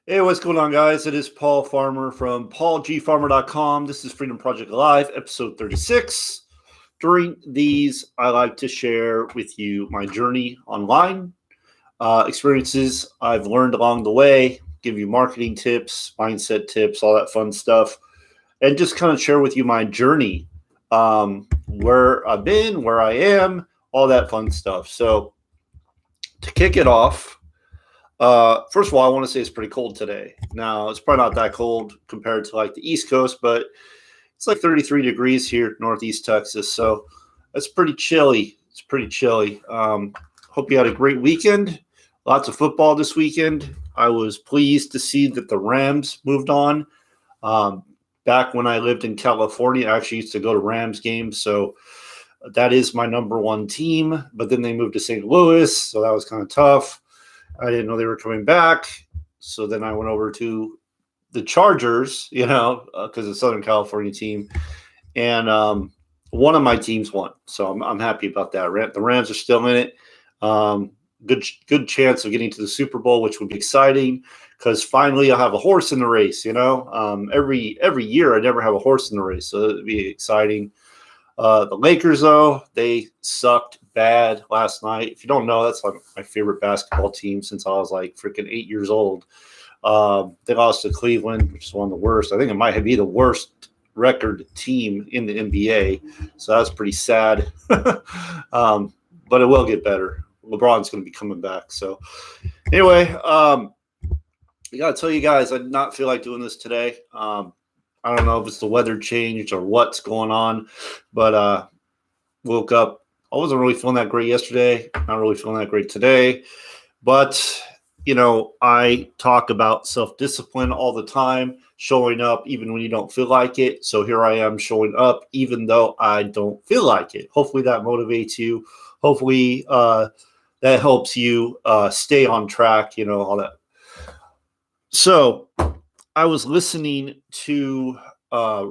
Hey, what's going on, guys? It is Paul Farmer from paulgfarmer.com. This is Freedom Project Live, episode 36. During these, I like to share with you my journey online, experiences I've learned along the way, give you marketing tips, mindset tips, all that fun stuff, and just kind of share with you my journey, where I've been, where I am, all that fun stuff. So, to kick it off, first of all, I want to say it's pretty cold today. Now, it's probably not that cold compared to like the East Coast, but it's like 33 degrees here in Northeast Texas. So it's pretty chilly. It's pretty chilly. Hope you had a great weekend. Lots of football this weekend. I was pleased to see that the Rams moved on. Um, Back when I lived in California, I actually used to go to Rams games. So that is my number one team. But then they moved to St. Louis. So that was kind of tough. I didn't know they were coming back. So then I went over to the Chargers, because it's a Southern California team. And one of my teams won. So I'm happy about that. The Rams are still in it. Good chance of getting to the Super Bowl, which would be exciting because finally I'll have a horse in the race, Every year I never have a horse in the race. So it'd be exciting. The Lakers, though, they sucked bad last night. If you don't know, that's like my favorite basketball team since I was like freaking 8 years old. They lost to Cleveland, which is one of the worst. I think it might be the worst record team in the NBA. So that's pretty sad. But it will get better. LeBron's going to be coming back. So anyway, I got to tell you guys, I did not feel like doing this today. I don't know if it's the weather change or what's going on, but woke up. I wasn't really feeling that great yesterday. Not really feeling that great today. But, I talk about self-discipline all the time, showing up even when you don't feel like it. So here I am showing up even though I don't feel like it. Hopefully that motivates you. Hopefully that helps you stay on track, all that. So I was listening to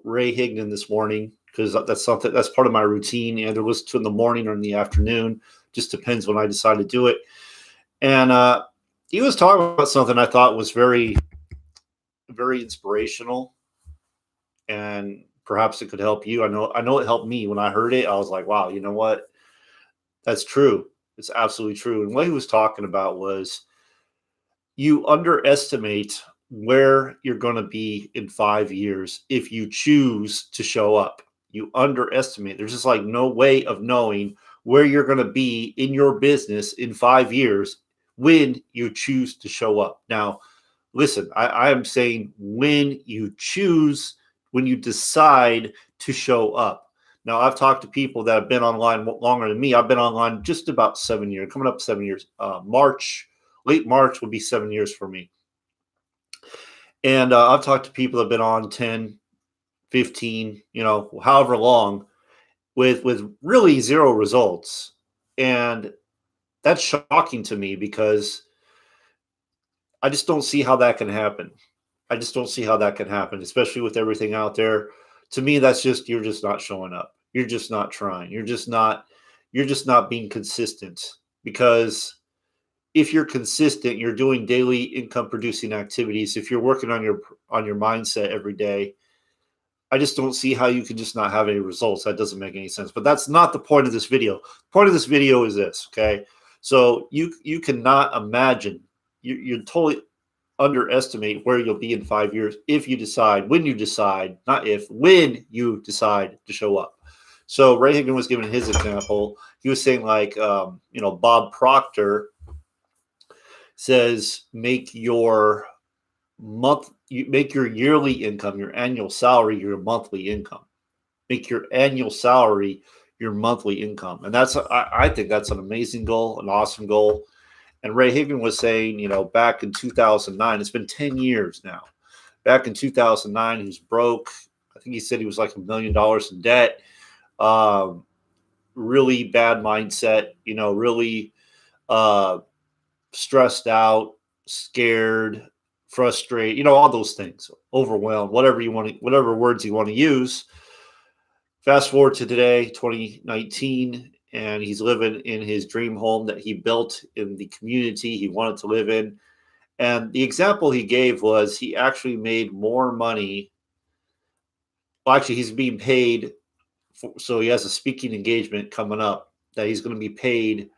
Ray Higdon this morning because that's part of my routine. Either listen to in the morning or in the afternoon. Just depends when I decide to do it. And he was talking about something I thought was very, very inspirational, and perhaps it could help you. I know it helped me when I heard it. I was like, wow, you know what? That's true. It's absolutely true. And what he was talking about was you underestimate where you're going to be in 5 years if you choose to show up. You underestimate. There's just like no way of knowing where you're going to be in your business in 5 years when you choose to show up. Now, listen, I am saying when you decide to show up. Now, I've talked to people that have been online longer than me. I've been online just about 7 years, coming up 7 years. Late March would be 7 years for me. And I've talked to people that have been on 10, 15, however long with really zero results. And that's shocking to me because I just don't see how that can happen. I just don't see how that can happen, especially with everything out there. To me, you're just not showing up. You're just not trying. You're just not being consistent, because if you're consistent, you're doing daily income producing activities. If you're working on your mindset every day, I just don't see how you can just not have any results. That doesn't make any sense. But that's not the point of this video. The point of this video is this, okay? So you cannot imagine, you totally underestimate where you'll be in 5 years when you decide to show up. So Ray Higdon was giving his example. He was saying like, Bob Proctor says make your yearly income, your annual salary, your monthly income. Make your annual salary your monthly income. And I think that's an amazing goal, an awesome goal. And Ray Higdon was saying, back in 2009, it's been 10 years now. Back in 2009, he was broke. I think he said he was like $1 million in debt. Really bad mindset, really stressed out, scared, frustrated, all those things, overwhelmed, whatever words you want to use. Fast forward to today, 2019, and he's living in his dream home that he built in the community he wanted to live in. And the example he gave was he actually made more money. Well, actually, he's being paid. So he has a speaking engagement coming up that he's going to be paid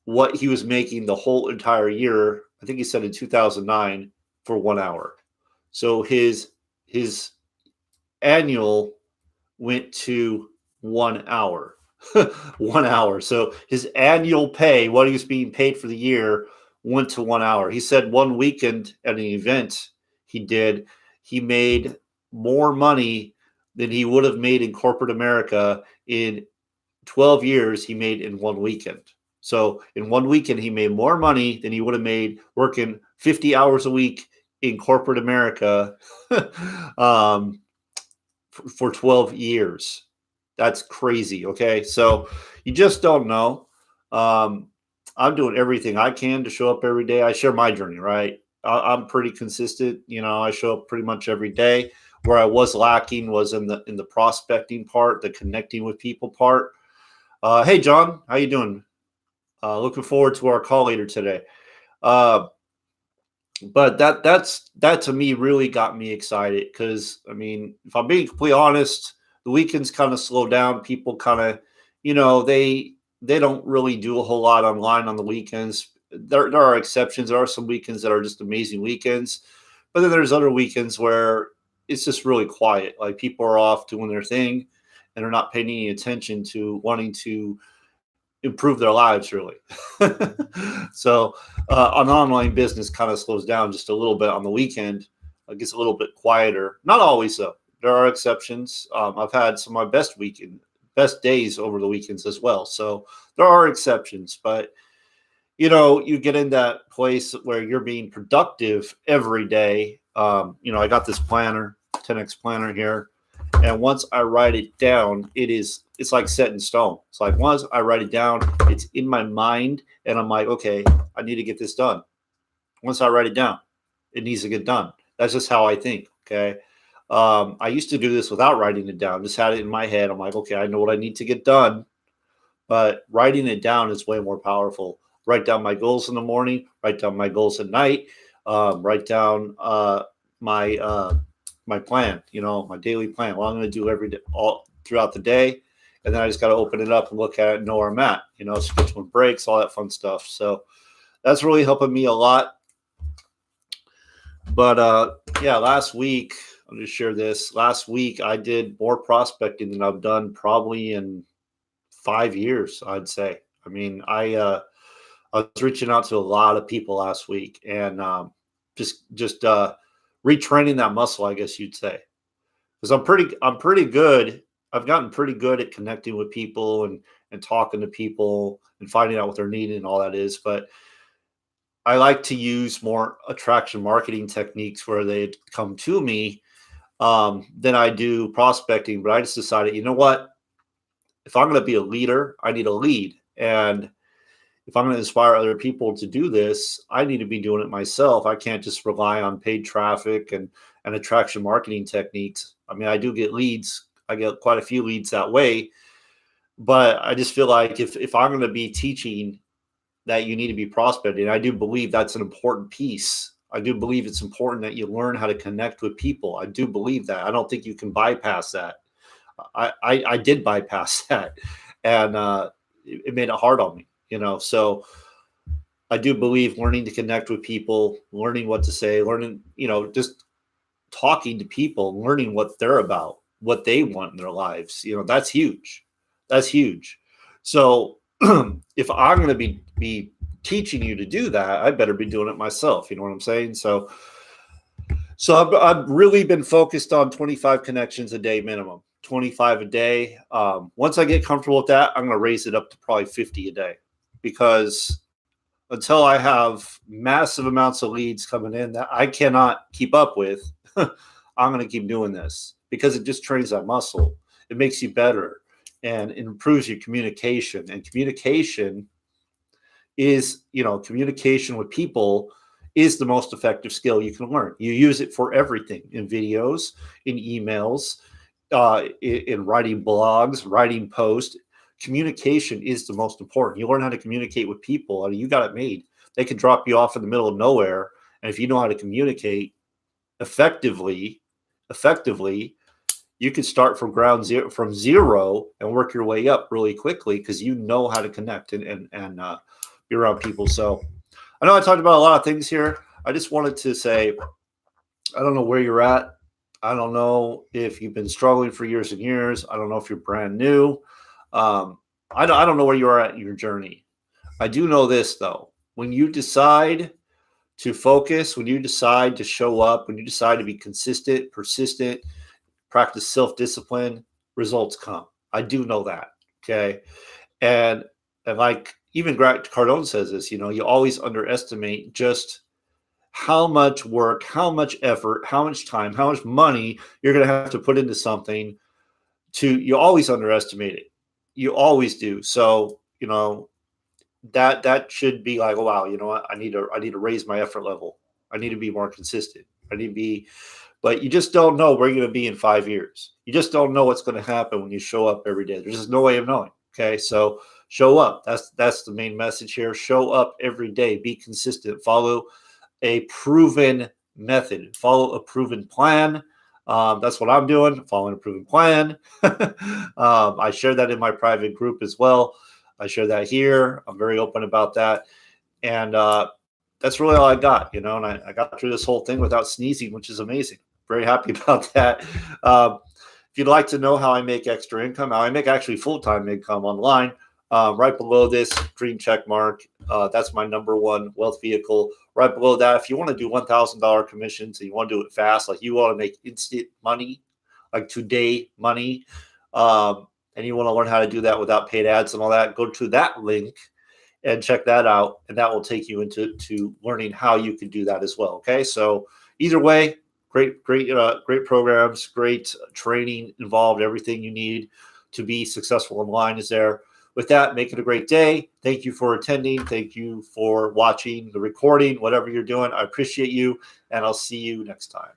what he was making the whole entire year. I think he said in 2009 for 1 hour. So his annual went to 1 hour. 1 hour. So his annual pay, what he was being paid for the year, went to 1 hour. He said one weekend at an event he made more money than he would have made in corporate America in 12 years he made in one weekend. So in one weekend, he made more money than he would have made working 50 hours a week in corporate America for 12 years. That's crazy. Okay. So you just don't know. I'm doing everything I can to show up every day. I share my journey, right? I'm pretty consistent. I show up pretty much every day. Where I was lacking was in the prospecting part, the connecting with people part. Hey, John, how you doing? Looking forward to our call later today. But that to me really got me excited because, I mean, if I'm being completely honest, the weekends kind of slow down. People kind of, they don't really do a whole lot online on the weekends. There are exceptions. There are some weekends that are just amazing weekends, but then there's other weekends where it's just really quiet. Like people are off doing their thing and they're not paying any attention to wanting to improve their lives, really. So an online business kind of slows down just a little bit on the weekend. It gets a little bit quieter. Not always, though. There are exceptions. I've had some of my best days over the weekends as well. So there are exceptions, but you get in that place where you're being productive every day. I got this planner, 10X planner here. And once I write it down, it's like set in stone. It's like once I write it down, it's in my mind and I'm like, okay, I need to get this done. Once I write it down, it needs to get done. That's just how I think. Okay. I used to do this without writing it down, just had it in my head. I'm like, okay, I know what I need to get done, but writing it down is way more powerful. Write down my goals in the morning, write down my goals at night, write down my plan, my daily plan, what I'm going to do every day, all throughout the day. And then I just got to open it up and look at it and know where I'm at, switch when breaks, all that fun stuff. So that's really helping me a lot. But last week, I'll just share this. Last week, I did more prospecting than I've done probably in 5 years, I'd say. I mean, I was reaching out to a lot of people last week and just retraining that muscle, I guess you'd say, because I'm pretty good. I've gotten pretty good at connecting with people and talking to people and finding out what they're needing and all that is. But I like to use more attraction marketing techniques where they come to me than I do prospecting. But I just decided, you know what? If I'm going to be a leader, I need a lead. And if I'm going to inspire other people to do this, I need to be doing it myself. I can't just rely on paid traffic and attraction marketing techniques. I mean, I do get leads. I get quite a few leads that way. But I just feel like if I'm going to be teaching that you need to be prospecting, I do believe that's an important piece. I do believe it's important that you learn how to connect with people. I do believe that. I don't think you can bypass that. I did bypass that, and it made it hard on me. So I do believe learning to connect with people, learning what to say, learning, just talking to people, learning what they're about, what they want in their lives. That's huge. That's huge. So if I'm going to be teaching you to do that, I better be doing it myself. You know what I'm saying? So I've really been focused on 25 connections a day minimum, 25 a day. Once I get comfortable with that, I'm going to raise it up to probably 50 a day. Because until I have massive amounts of leads coming in that I cannot keep up with, I'm going to keep doing this because it just trains that muscle. It makes you better and it improves your communication. And communication with people is the most effective skill you can learn. You use it for everything in videos, in emails, in writing blogs, writing posts. Communication is the most important. You learn how to communicate with people. I mean, you got it made. they can drop you off in the middle of nowhere. And if you know how to communicate effectively, you can start from from zero and work your way up really quickly because you know how to connect and be around people. So I know I talked about a lot of things here. I just wanted to say, I don't know where you're at. I don't know if you've been struggling for years and years. I don't know if you're brand new. I don't know where you are at in your journey. I do know this though. When you decide to focus, when you decide to show up, when you decide to be consistent, persistent, practice self-discipline, results come. I do know that. Okay. And like even Grant Cardone says this, you always underestimate just how much work, how much effort, how much time, how much money you're going to have to put into something you always underestimate it. You always do. So, that should be like, oh, wow, you know what? I need to raise my effort level. I need to be more consistent. But you just don't know where you're going to be in 5 years. You just don't know what's going to happen when you show up every day. There's just no way of knowing. Okay. So show up. That's the main message here. Show up every day, be consistent, follow a proven method, follow a proven plan. That's what I'm doing, following a proven plan. I share that in my private group as well. I share that here. I'm very open about that. And that's really all I got, and I got through this whole thing without sneezing, which is amazing. Very happy about that. If you'd like to know how I make extra income, how I make actually full-time income online, right below this green check mark, that's my number one wealth vehicle. Right below that, if you want to do $1,000 commissions and you want to do it fast, like you want to make instant money, like today money, and you want to learn how to do that without paid ads and all that, go to that link and check that out. And that will take you into learning how you can do that as well. Okay. So either way, great programs, great training involved. Everything you need to be successful online is there. With that, make it a great day. Thank you for attending. Thank you for watching the recording, whatever you're doing. I appreciate you, and I'll see you next time.